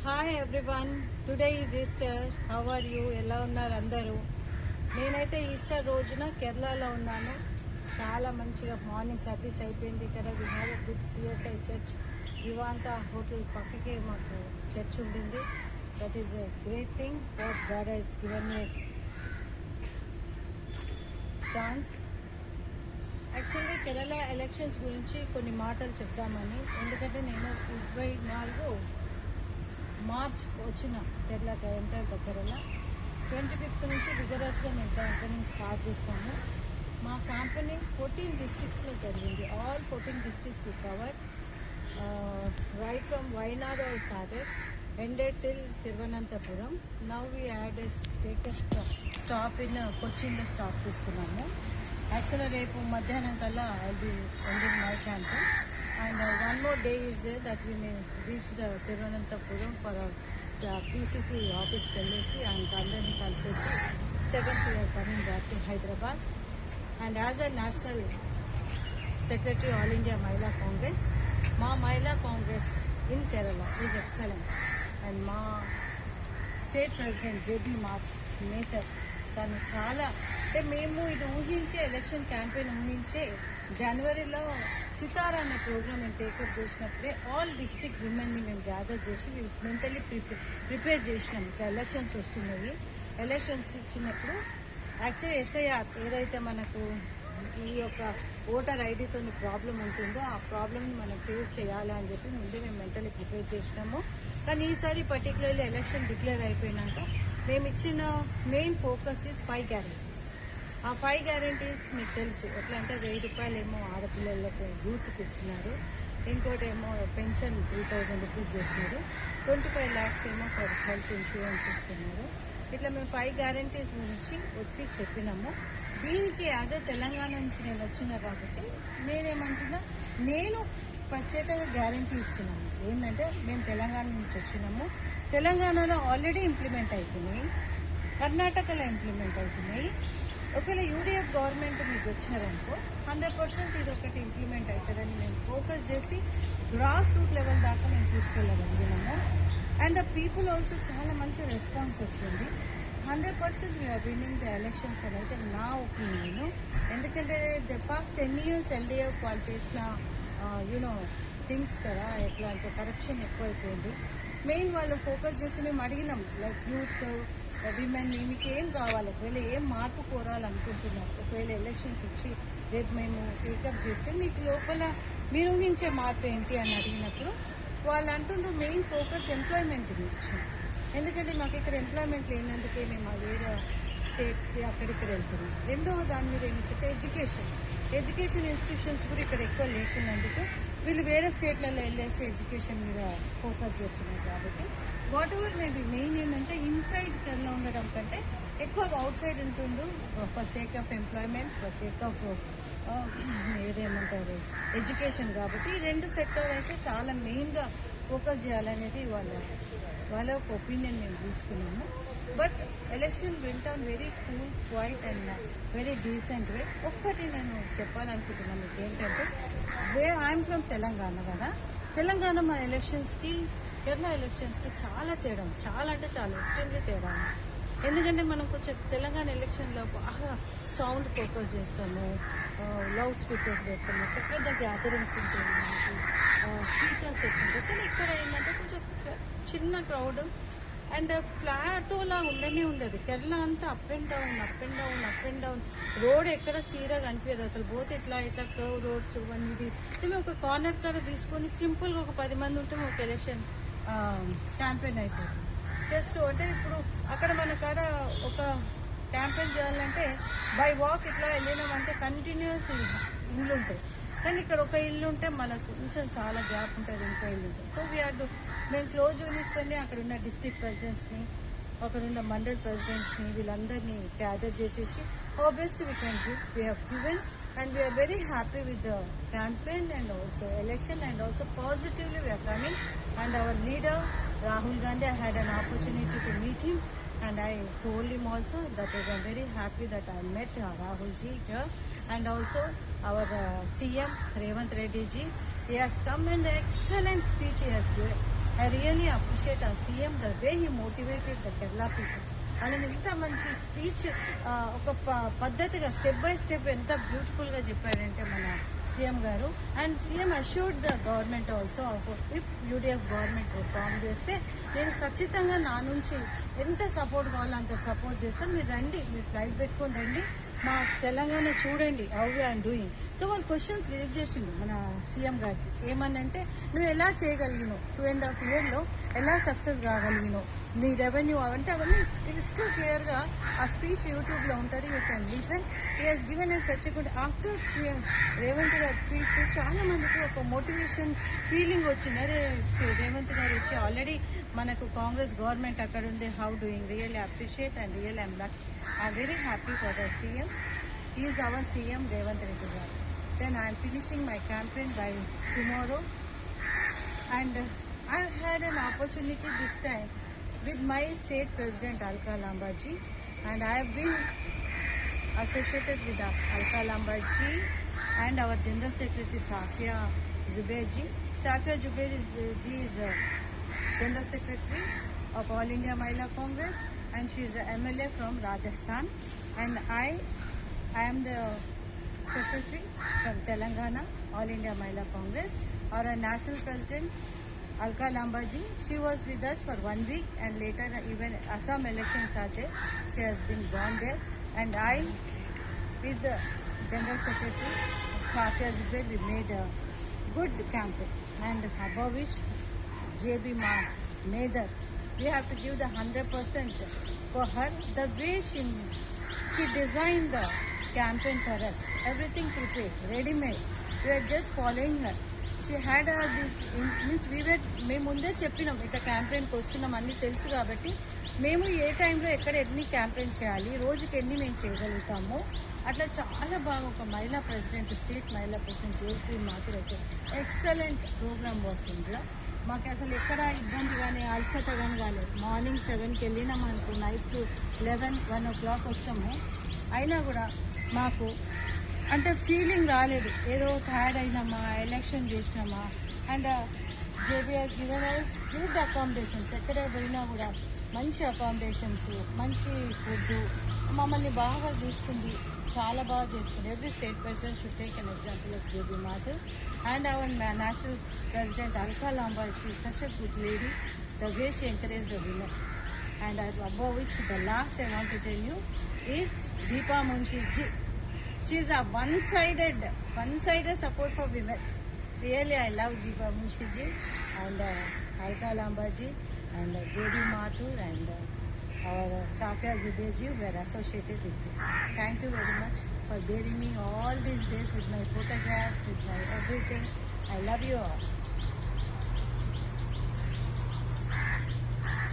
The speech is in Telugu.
Hi everyone, today is Easter. How are you? ఎలా ఉన్నారు అందరూ? నేనైతే ఈస్టర్ రోజున కేరళలో ఉన్నాను. చాలా మంచిగా మార్నింగ్ సర్వీస్ అయిపోయింది. ఇక్కడ we have a good CSI church. Vivanta hotel పక్కకే మాకు చర్చ్ ఉండింది. That is a great thing. What God has given me chance. Actually Kerala elections గురించి కొన్ని మాటలు చెప్దామని, ఎందుకంటే నేను 24 మార్చ్ వచ్చిన కేరళకి ఎంటర్ కేరళ 25th నుంచి విగరస్గా మేము క్యాంపెయినింగ్ స్టార్ట్ చేస్తాము. మా క్యాంపెయినింగ్స్ 14 డిస్ట్రిక్ట్స్లో జరిగింది. All 14 districts we covered. Right from Wayanad I started, ended till Thiruvananthapuram. Now we had take stop in కొచ్చిన్లో స్టాప్ తీసుకున్నాము. యాక్చువల్గా రేపు మధ్యాహ్నం కల్లా I be ending my campaign. And one more day is there that we may reach the Thiruvananthapuram for our PCC office వెళ్ళేసి and అందరినీ కలిసేసి 7th we are coming back to Hyderabad. And as a national secretary All India Mahila Congress, మా Mahila Congress in Kerala is excellent. And మా స్టేట్ ప్రెసిడెంట్ జేబీ మేథర్ తను చాలా అంటే మేము ఇది ఊహించే ఎలక్షన్ క్యాంపెయిన్ ఊహించే జనవరిలో సితారా అనే ప్రోగ్రామ్ మేము టేకప్ చేసినప్పుడే ఆల్ డిస్ట్రిక్ట్ విమెన్ని మేము గ్యాదర్ చేసి మెంటలీ ప్రిపేర్ చేసినాం. ఇంకా ఎలక్షన్స్ వస్తున్నాయి. ఎలక్షన్స్ ఇచ్చినప్పుడు యాక్చువల్లీ ఎస్ఐఆర్ ఏదైతే మనకు ఈ యొక్క ఓటర్ ఐడితో ప్రాబ్లం ఉంటుందో ఆ ప్రాబ్లమ్ని మనం ఫేస్ చేయాలి అని చెప్పి ముందే మేము మెంటలీ ప్రిపేర్ చేసినాము. కానీ ఈసారి పర్టికులర్లీ ఎలక్షన్ డిక్లేర్ అయిపోయినాక మేము ఇచ్చిన మెయిన్ ఫోకస్ ఈజ్ 5 గ్యారెంటీస్. ఆ 5 గ్యారెంటీస్ మీకు తెలుసు ఎట్లా అంటే 1000 రూపాయలు ఏమో ఆడపిల్లలకు యూత్కి ఇస్తున్నారు, ఇంకోటి ఏమో పెన్షన్ 3000 రూపీస్ చేస్తున్నారు, 25 lakhs ఏమో ఫర్ హెల్త్ ఇన్సూరెన్స్ ఇస్తున్నారు. ఇట్లా మేము 5 గ్యారెంటీస్ గురించి ఒత్తి చెప్పినాము. దీనికి యాజ్ ఏ తెలంగాణ నుంచి నేను వచ్చినా కాబట్టి నేనేమంటున్నా, నేను ప్రత్యేకంగా గ్యారెంటీ ఇస్తున్నాను. ఏంటంటే మేము తెలంగాణ నుంచి వచ్చినాము. తెలంగాణలో ఆల్రెడీ ఇంప్లిమెంట్ అవుతున్నాయి, కర్ణాటకలో ఇంప్లిమెంట్ అవుతున్నాయి. ఒకవేళ యూడీఎఫ్ గవర్నమెంట్ మీకు వచ్చారనుకో 100% ఇది ఒకటి ఇంప్లిమెంట్ అవుతుందని మేము ఫోకస్ చేసి గ్రాస్ రూట్ లెవెల్ దాకా మేము తీసుకెళ్ళగలిగినాము. అండ్ ద పీపుల్ ఆల్సో చాలా మంచి రెస్పాన్స్ వచ్చింది. 100% వీఆర్ విన్నింగ్ ద ఎలక్షన్స్ అని అయితే నా ఒపీనియన్. ఎందుకంటే ద పాస్ట్ 10 years ఎల్డీఎఫ్ వాళ్ళు చేసిన థింగ్స్ కదా, ఎట్లా అంటే కరప్షన్ ఎక్కువైపోయింది. మెయిన్ వాళ్ళు ఫోకస్ చేసి మేము అడిగినాం లైక్ యూత్ విమెన్ మీకు ఏం కావాలి, ఒకవేళ ఏం మార్పు కోరాలనుకుంటున్నారు, ఒకవేళ ఎలక్షన్స్ వచ్చి రేపు మేము టేకప్ చేస్తే మీకు లోపల మీరు ఊహించే మార్పు ఏంటి అని అడిగినప్పుడు వాళ్ళు అంటుండ్రు మెయిన్ ఫోకస్ ఎంప్లాయ్మెంట్ గురించి. ఎందుకంటే మాకు ఇక్కడ ఎంప్లాయ్మెంట్ లేనందుకే మేము వేరే స్టేట్స్కి అక్కడిక్కడ వెళ్తున్నాం. రెండవ దాని మీద ఏమిచ్చంటే ఎడ్యుకేషన్ ఇన్స్టిట్యూషన్స్ కూడా ఇక్కడ ఎక్కువ లేకున్నందుకు వీళ్ళు వేరే స్టేట్లలో వెళ్ళేసి ఎడ్యుకేషన్ మీద ఫోకస్ చేస్తున్నారు. కాబట్టి వాట్ ఎవర్ మేబీ మెయిన్ ఏంటంటే ఇన్సైడ్ కేరళ ఉండడం కంటే ఎక్కువ అవుట్ సైడ్ ఉంటుండ్రు for sake of employment, for sake of ఏదేమంటారు ఎడ్యుకేషన్. కాబట్టి ఈ 2 సెక్టర్ అయితే చాలా మెయిన్గా ఫోకస్ చేయాలనేది వాళ్ళ ఒక ఒపీనియన్ మేము తీసుకున్నాము. బట్ ఎలక్షన్ వెంట very cool, quiet and very decent way. ఒక్కటి నేను చెప్పాలనుకుంటున్నాను మీకు ఏంటంటే, ఐఎమ్ ఫ్రమ్ తెలంగాణ కదా, తెలంగాణ మన ఎలక్షన్స్కి కేరళ ఎలక్షన్స్కి చాలా తేడా, చాలా అంటే చాలా ఎక్స్ట్రీమ్లీ తేడా. ఎందుకంటే మనం కొంచెం తెలంగాణ ఎలక్షన్లో బాగా సౌండ్ ఫోకస్ చేస్తాము, లౌడ్ స్పీకర్స్ పెడతాము, పెద్ద గ్యాదరింగ్స్ ఉంటాయి, స్పీకర్స్ ఎక్కువ. కానీ ఇక్కడ ఏంటంటే కొంచెం చిన్న క్రౌడ్ అండ్ ఫ్లాటోలా ఉండదు. కేరళ అంతా అప్ అండ్ డౌన్. రోడ్ ఎక్కడ సీరాగా అనిపించదు అసలు. పోతే ఇట్లా అయితే కర్వ్ రోడ్స్ ఇది మేము ఒక కార్నర్ కాడ తీసుకొని సింపుల్గా ఒక 10 మంది ఉంటే ఒక ఎలక్షన్ క్యాంపెయిన్ అయిపోతుంది. జస్ట్ అంటే ఇప్పుడు అక్కడ మన కాడ ఒక క్యాంపెయిన్ చేయాలంటే బై వాక్ ఇట్లా వెళ్ళినామంటే కంటిన్యూస్ ఇల్లు ఉంటాయి. కానీ ఇక్కడ ఒక ఇల్లు ఉంటే మనకు కొంచెం చాలా గ్యాప్ ఉంటుంది, ఇంకో ఇల్లు ఉంటుంది. సో మేము క్లోజ్ యూనిట్స్ని అక్కడ ఉన్న డిస్ట్రిక్ట్ ప్రెసిడెంట్స్ని, అక్కడ ఉన్న మండల్ ప్రెసిడెంట్స్ని వీళ్ళందరినీ గ్యాదర్ చేసేసి how best we can give we have given. And we are very happy with the campaign and also election, and also positively we are coming. And our leader Rahul Gandhi, I had an opportunity to meet him and I told him also that I am very happy that I met Rahul ji here. And also our CM Revant Reddy ji, he has come and excellent speech he has given. I really appreciate our CM, the way he motivated the Kerala people. వాళ్ళని ఎంత మంచి స్పీచ్ ఒక పద్ధతిగా స్టెప్ బై స్టెప్ ఎంత బ్యూటిఫుల్గా చెప్పారంటే మన సీఎం గారు. And CM assured the government also if UDF government form చేస్తే నేను ఖచ్చితంగా నా నుంచి ఎంత సపోర్ట్ కావాలో అంత సపోర్ట్ చేస్తాను. మీరు రండి, మీరు ఫ్లైట్ పెట్టుకొని రండి, మా తెలంగాణ చూడండి హౌ వీఆర్ డూయింగ్. సో వాళ్ళు క్వశ్చన్స్ రేజ్ చేసిండు మన సీఎం గారికి. ఏమనంటే నువ్వు ఎలా చేయగలిగినావు 2.5 yearsలో ఎలా సక్సెస్ కాగలిగినావు, నీ రెవెన్యూ అవంటే అవన్నీ క్రిస్టల్ క్లియర్గా ఆ స్పీచ్ యూట్యూబ్లో ఉంటుంది. You can listen. He has given a such good after Revanth గారి స్పీచ్ చాలా మందికి ఒక మోటివేషన్ ఫీలింగ్ వచ్చింది. అరే రేవంత్ గారు వచ్చి ఆల్రెడీ మనకు కాంగ్రెస్ గవర్నమెంట్ అక్కడ ఉంది, how doing, really appreciate and real I'm very happy for the CM. He is our CM Revanth Reddy garu. Then I am finishing my campaign by tomorrow, and I had an opportunity this time with my state president Alka Lambaji, and I have been associated with Alka Lambaji and our General Secretary Safia Zubair ji. Safia Zubair is General Secretary of All India Mahila Congress, and she is a MLA from Rajasthan, and I am the secretary from Telangana, All India Mahila Congress. Our national president, Alka Lambaji, she was with us for 1 week, and later even Assam elections are there. She has been gone there. And I, with the General Secretary, Safia Zubair, we made a good campaign. And above which, JB Nether, we have to give the 100% for her. The way she designed the campaign for us, everything prepared, ready made. We are just following her. She had this means మేము ముందే చెప్పినాం ఇక క్యాంపెయిన్కి వస్తున్నాం అన్నీ తెలుసు కాబట్టి మేము ఏ టైంలో ఎక్కడ ఎన్ని క్యాంపెయిన్ చేయాలి, రోజుకి ఎన్ని మేము చేయగలుగుతాము. అట్లా చాలా బాగా ఒక మహిళా ప్రెసిడెంట్, స్టేట్ మహిళా ప్రెసిడెంట్ జేపీ మాత్రం అయితే ఎక్సలెంట్ ప్రోగ్రామ్ వర్కింగ్లో మాకు అసలు ఎక్కడ ఇబ్బంది కానీ అలసట కానీ కాలేదు. మార్నింగ్ 7కి వెళ్ళినాం అనుకో, నైట్ 11-1 o'clock వస్తాము. అయినా కూడా మాకు అంటే ఫీలింగ్ రాలేదు ఏదో టైర్డ్ అయినామా, ఎలక్షన్ చేసినామా. And JBS given us good accommodations, ఎక్కడ పోయినా కూడా మంచి అకామిడేషన్స్, మంచి ఫుడ్, మమ్మల్ని బాగా చూసుకుంది, చాలా బాగా చేసుకుంది. Every state president should take an example of JB Madhav. And our national president Alka Lambaji, she is such a good lady, the way she encouraged the women. And above which, the last I want to tell you is Deepa Munshi ji. She is a one-sided support for women. Really, I love Deepa Munshi ji and Alka Lambaji and J.D. Mathur and our Safia Zubair ji were associated with me. Thank you very much for bearing me all these days with my photographs, with my everything. I love you all.